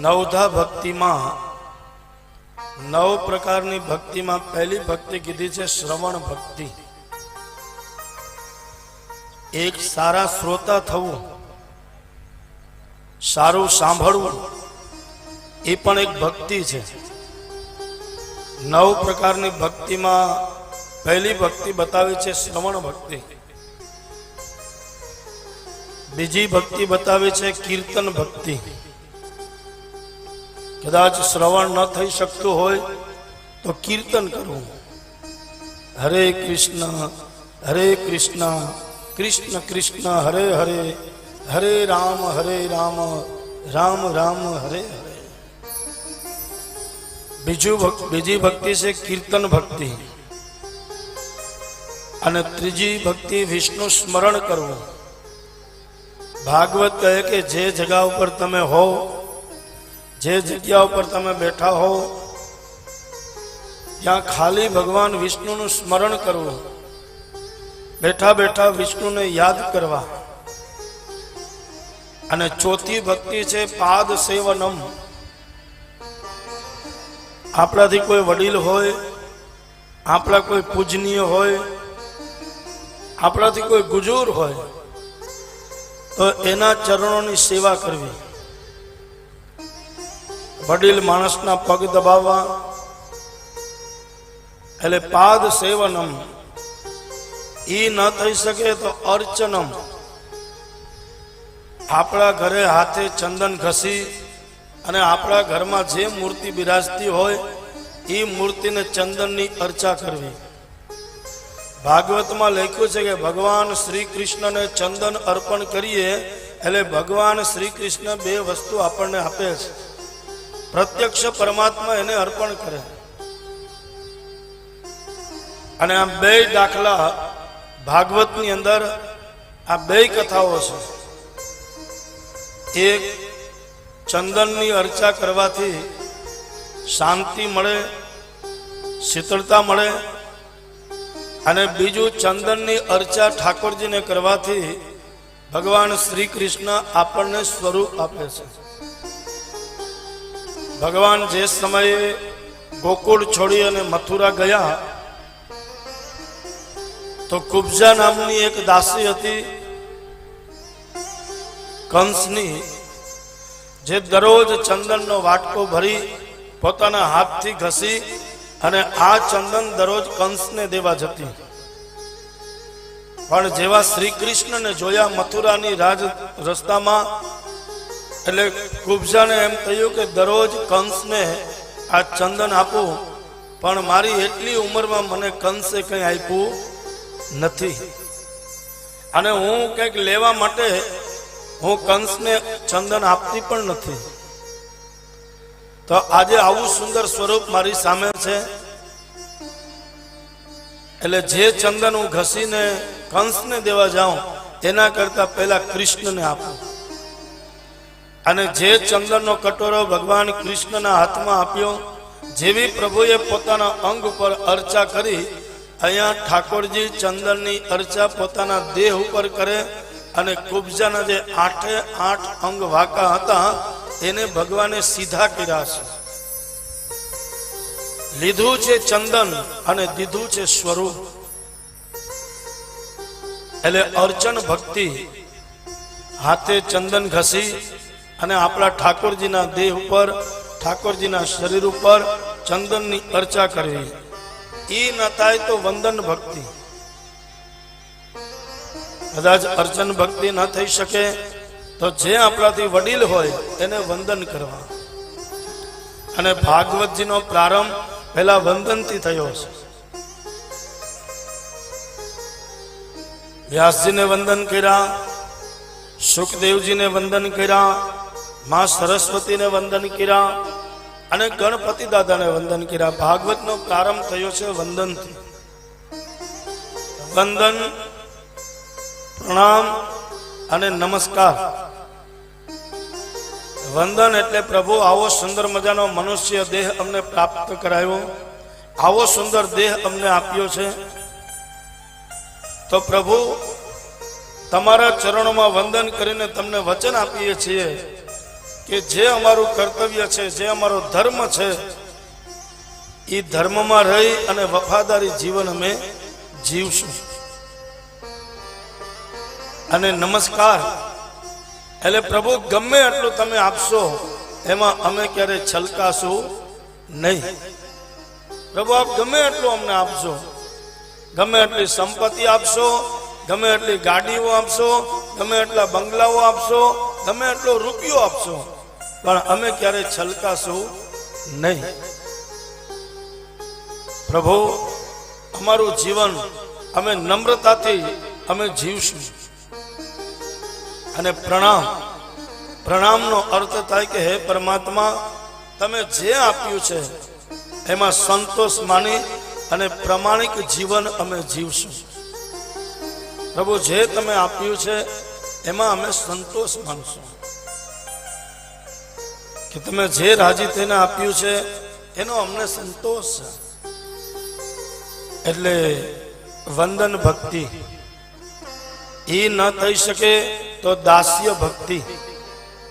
નવધા ભક્તિમાં 9 પ્રકારની ભક્તિમાં પહેલી ભક્તિ કીધી છે શ્રવણ ભક્તિ. એક સારા શ્રોતા થવું, સારું સાંભળવું એ પણ એક ભક્તિ છે. 9 પ્રકારની ભક્તિમાં પહેલી ભક્તિ બતાવી છે શ્રવણ ભક્તિ. બીજી ભક્તિ બતાવી છે કીર્તન ભક્તિ. કદાચ શ્રવણ ન થઈ શકતું હોય તો કીર્તન કરવું. હરે કૃષ્ણ કૃષ્ણ કૃષ્ણ હરે હરે, હરે રામ રામ રામ હરે હરે. બીજી ભક્તિ છે કીર્તન ભક્તિ. અને ત્રીજી ભક્તિ વિષ્ણુ સ્મરણ કરવું. ભાગવત કહે કે જે જગ્યા ઉપર તમે હો, જે જગ્યા ઉપર તમે બેઠા હો, ત્યાં ખાલી ભગવાન વિષ્ણુનું સ્મરણ કરવું. બેઠા બેઠા વિષ્ણુને યાદ કરવા. અને ચોથી ભક્તિ છે પાદ સેવનમ. આપણાથી કોઈ વડીલ હોય, આપણા કોઈ પૂજનીય હોય, આપણાથી કોઈ ગુજુર હોય તો એના ચરણોની સેવા કરવી. વડીલ માણસના પગ દબાવવા એટલે પાદ સેવનમ. ઈ ન થઈ શકે તો અર્ચનમ. આપણા ઘરે હાથે ચંદન ઘસી અને આપણા ઘરમાં જે મૂર્તિ બિરાજતી હોય એ મૂર્તિને ચંદનની અર્ચા કરવી. ભાગવતમાં લખ્યું છે કે ભગવાન શ્રી કૃષ્ણને ચંદન અર્પણ કરીએ એટલે ભગવાન શ્રી કૃષ્ણ 2 વસ્તુ આપણને આપે છે. પ્રત્યક્ષ પરમાત્મા એને અર્પણ કરે. અને આ 2 દાખલા ભાગવતની અંદર આ 2 કથાઓ છે. એક, ચંદનની અર્ચા કરવાથી શાંતિ મળે, શીતળતા મળે. અને બીજું, ચંદનની અર્ચા ઠાકોરજીને કરવાથી ભગવાન શ્રી કૃષ્ણ આપણને સ્વરૂપ આપે છે. ભગવાન જે સમયે ગોકુળ છોડી અને મથુરા ગયા તો કુબ્જા નામની એક દાસી હતી કંસની, જે દરરોજ ચંદનનો વાટકો ભરી પોતાના હાથથી ઘસી અને આ ચંદન દરરોજ કંસને દેવા જતી. પણ જેવા શ્રી કૃષ્ણને જોયા મથુરાની રાજ રસ્તામાં, એટલે કુબ્જાને એમ થયું કે દરરોજ કંસને આ ચંદન આપું, પણ મારી એટલી ઉંમરમાં મને કંસે કંઈ આપ્યું નથી, અને હું કંઈક લેવા માટે હું કંસને ચંદન આપતી પણ નથી. તો આજે આવું સુંદર સ્વરૂપ મારી સામે છે, એટલે જે ચંદન હું ઘસીને કંસને દેવા જાઉં એના કરતા પહેલા કૃષ્ણને આપું. અને જે ચંદનનો કટોરો ભગવાન કૃષ્ણના હાથમાં આપ્યો, જેવી પ્રભુએ પોતાના અંગ ઉપર અર્ચા કરી, અહીંયા ઠાકોરજી ચંદનની અર્ચા પોતાના દેહ ઉપર કરે. અને કુબ્જાના જે 8 અંગ વાંકા હતા એને ભગવાને સીધા કર્યા છે. લીધું છે ચંદન અને દીધું છે સ્વરૂપ. એટલે અર્ચન ભક્તિ, હાથે ચંદન ઘસી અને આપણા ઠાકોરજીના દેહ ઉપર, ઠાકોરજીના શરીર ઉપર ચંદનની અર્ચા કરવી. એ ન થાય તો વંદન ભક્તિ. કદાચ અર્ચન ભક્તિ ન થઈ શકે તો જે આપણાથી વડીલ હોય એને વંદન કરવા. અને ભાગવતજીનો પ્રારંભ પહેલા વંદનથી થયો છે. વ્યાસજીને વંદન કર્યા, સુખદેવજીને વંદન કર્યા, માં સરસ્વતીને વંદન કર્યા અને ગણપતિ દાદાને વંદન કર્યા. ભાગવતનો પ્રારંભ થયો છે વંદનથી. વંદન, પ્રણામ અને નમસ્કાર. વંદન એટલે પ્રભુ આવો સુંદર મજાનો મનુષ્ય દેહ અમને પ્રાપ્ત કરાયો, આવો સુંદર દેહ અમને આપ્યો છે, તો પ્રભુ તમારા ચરણોમાં વંદન કરીને તમને વચન આપીએ છીએ કે જે અમારું કર્તવ્ય છે, જે અમારો ધર્મ છે, એ ધર્મમાં રહી અને વફાદારી જીવન અમે જીવશું. અને નમસ્કાર એટલે પ્રભુ ગમે એટલું તમે આપશો એમાં અમે ક્યારે છલકાશું નહીં. પ્રભુ આપ ગમે એટલું અમને આપશો, ગમે એટલી સંપત્તિ આપશો, ગમે એટલી ગાડીઓ આપશો, ગમે એટલા બંગલાઓ આપશો, ગમે એટલો રૂપિયો આપશો, પણ અમે ક્યારે છલકાશું નહીં. પ્રભુ અમારું જીવન અમે નમ્રતાથી અમે જીવશું. અને પ્રણામનો અર્થ થાય કે હે પરમાત્મા, તમે જે આપ્યું છે એમાં સંતોષ માની અને પ્રમાણિક જીવન અમે જીવશું. પ્રભુ જે તમે આપ્યું છે એમાં અમે સંતોષ માનશું, કે તમે જે રાજી થઈને આપ્યું છે એનો અમને સંતોષ છે. એટલે વંદન ભક્તિ એ ન થઈ શકે તો દાસ્ય ભક્તિ.